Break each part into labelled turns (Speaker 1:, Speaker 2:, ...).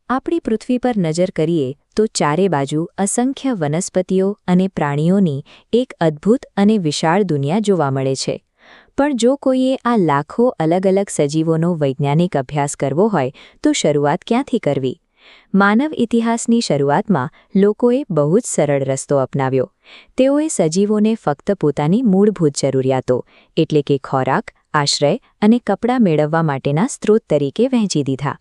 Speaker 1: આપણી પૃથ્વી પર નજર કરીએ તો ચારે બાજુ અસંખ્ય વનસ્પતિઓ અને પ્રાણીઓની એક અદ્ભુત અને વિશાળ દુનિયા જોવા મળે છે. પણ જો કોઈએ આ લાખો અલગ અલગ સજીવોનો વૈજ્ઞાનિક અભ્યાસ કરવો હોય તો શરૂઆત ક્યાંથી કરવી? માનવ ઇતિહાસની શરૂઆતમાં લોકોએ બહુ જ સરળ રસ્તો અપનાવ્યો. તેઓએ સજીવોને ફક્ત પોતાની મૂળભૂત જરૂરિયાતો એટલે કે ખોરાક, આશ્રય અને કપડાં મેળવવા માટેના સ્ત્રોત તરીકે વહેંચી દીધા.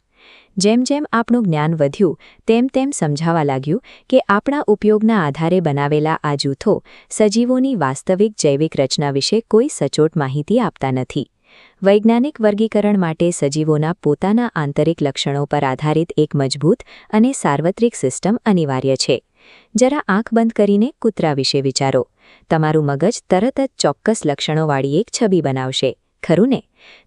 Speaker 1: જેમ જેમ આપણું જ્ઞાન વધ્યું તેમ તેમ સમજાવા લાગ્યું કે આપણા ઉપયોગના આધારે બનાવેલા આ જૂથો સજીવોની વાસ્તવિક જૈવિક રચના વિશે કોઈ સચોટ માહિતી આપતા નથી. વૈજ્ઞાનિક વર્ગીકરણ માટે સજીવોના પોતાના આંતરિક લક્ષણો પર આધારિત એક મજબૂત અને સાર્વત્રિક સિસ્ટમ અનિવાર્ય છે. જરા આંખ બંધ કરીને કૂતરા વિશે વિચારો. તમારું મગજ તરત જ ચોક્કસ લક્ષણોવાળી એક છબી બનાવશે, ખરું ને?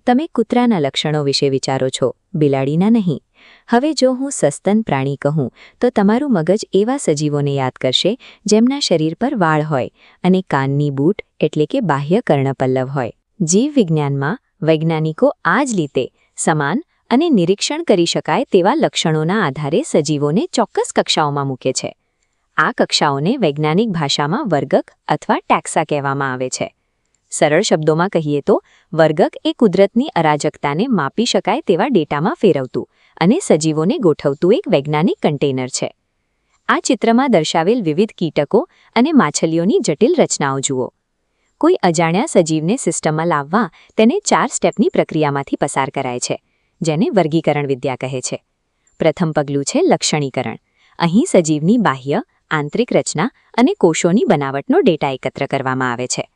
Speaker 1: તમે કૂતરાના લક્ષણો વિશે વિચારો છો, બિલાડીના નહીં. હવે જો હું સસ્તન પ્રાણી કહું તો તમારું મગજ એવા સજીવોને યાદ કરશે જેમના શરીર પર વાળ હોય અને કાનની બૂટ એટલે કે બાહ્ય કર્ણપલ્લવ હોય. જીવવિજ્ઞાનમાં વૈજ્ઞાનિકો આ જ રીતે સમાન અને નિરીક્ષણ કરી શકાય તેવા લક્ષણોના આધારે સજીવોને ચોક્કસ કક્ષાઓમાં મૂકે છે. આ કક્ષાઓને વૈજ્ઞાનિક ભાષામાં વર્ગક અથવા ટેક્સા કહેવામાં આવે છે. સરળ શબ્દોમાં કહીએ તો વર્ગક એ કુદરતની અરાજકતાને માપી શકાય તેવા ડેટામાં ફેરવતું અને સજીવોને ગોઠવતું એક વૈજ્ઞાનિક કન્ટેનર છે. આ ચિત્રમાં દર્શાવેલ વિવિધ કીટકો અને માછલીઓની જટિલ રચનાઓ જુઓ. કોઈ અજાણ્યા સજીવને સિસ્ટમમાં લાવવા તેને 4 સ્ટેપની પ્રક્રિયામાંથી પસાર કરાય છે, જેને વર્ગીકરણ વિદ્યા કહે છે. પ્રથમ પગલું છે લક્ષણીકરણ. અહીં સજીવની બાહ્ય, આંતરિક રચના અને કોષોની બનાવટનો ડેટા એકત્ર કરવામાં આવે છે.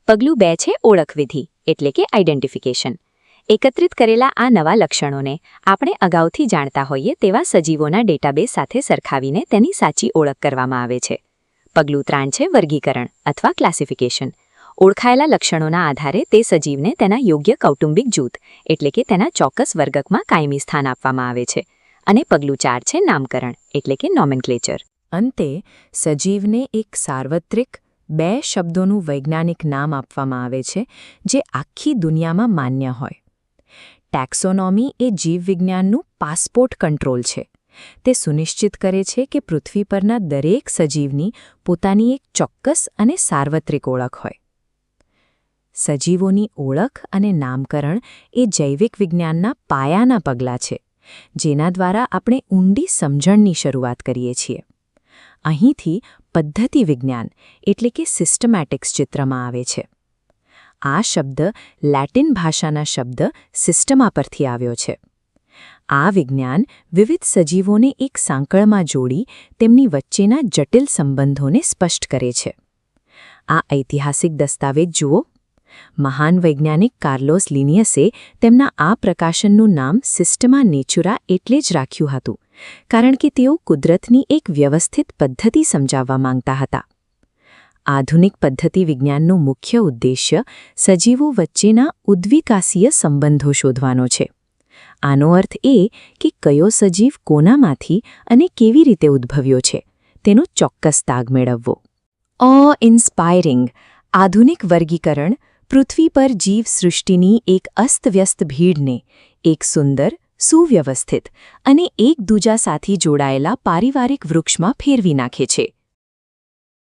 Speaker 1: પગલું 2 છે ઓળખવિધિ એટલે કે આઇડેન્ટિફિકેશન. એકત્રિત કરેલા આ નવા લક્ષણોને આપણે અગાઉથી જાણતા હોઈએ તેવા સજીવોના ડેટાબેઝ સાથે સરખાવીને તેની સાચી ઓળખ કરવામાં આવે છે. પગલું 3 છે વર્ગીકરણ અથવા ક્લાસિફિકેશન. ઓળખાયેલા લક્ષણોના આધારે તે સજીવને તેના યોગ્ય કૌટુંબિક જૂથ એટલે કે તેના ચોક્કસ વર્ગકમાં કાયમી સ્થાન આપવામાં આવે છે. અને પગલું 4 છે નામકરણ એટલે કે નોમેનક્લેચર. અંતે સજીવને એક સાર્વત્રિક 2 શબ્દોનું વૈજ્ઞાનિક નામ આપવામાં આવે છે જે આખી દુનિયામાં માન્ય હોય. ટેક્સોનોમી એ જીવવિજ્ઞાનનું પાસપોર્ટ કંટ્રોલ છે. તે સુનિશ્ચિત કરે છે કે પૃથ્વી પરના દરેક સજીવની પોતાની એક ચોક્કસ અને સાર્વત્રિક ઓળખ હોય. સજીવોની ઓળખ અને નામકરણ એ જૈવિક વિજ્ઞાનના પાયાના પગલાં છે, જેના દ્વારા આપણે ઊંડી સમજણની શરૂઆત કરીએ છીએ. અહીંથી પદ્ધતિ વિજ્ઞાન એટલે કે સિસ્ટમેટિક્સ ચિત્રમાં આવે છે. આ શબ્દ લેટિન ભાષાના શબ્દ સિસ્ટમા પરથી આવ્યો છે. આ વિજ્ઞાન વિવિધ સજીવોને એક સાંકળમાં જોડી તેમની વચ્ચેના જટિલ સંબંધોને સ્પષ્ટ કરે છે. આ ઐતિહાસિક દસ્તાવેજ જુઓ. મહાન વૈજ્ઞાનિક કાર્લોસ લિનિયસે તેમના આ પ્રકાશનનું નામ સિસ્ટમા નેચુરા એટલે જ રાખ્યું હતું, કારણ કે તેઓ કુદરતની એક વ્યવસ્થિત પદ્ધતિ સમજાવવા માંગતા હતા. આધુનિક પદ્ધતિ વિજ્ઞાનનો મુખ્ય ઉદ્દેશ્ય સજીવો વચ્ચેના ઉદ્વિકાસીય સંબંધો શોધવાનો છે. આનો અર્થ એ કે કયો સજીવ કોનામાંથી અને કેવી રીતે ઉદ્ભવ્યો છે તેનો ચોક્કસ તાગ મેળવવો. ઇન્સ્પાયરિંગ આધુનિક વર્ગીકરણ પૃથ્વી પર જીવસૃષ્ટિની એક અસ્તવ્યસ્ત ભીડને એક સુંદર, સુવ્યવસ્થિત અને એકદૂજા સાથે જોડાયેલા પારિવારિક વૃક્ષમાં ફેરવી નાખે છે.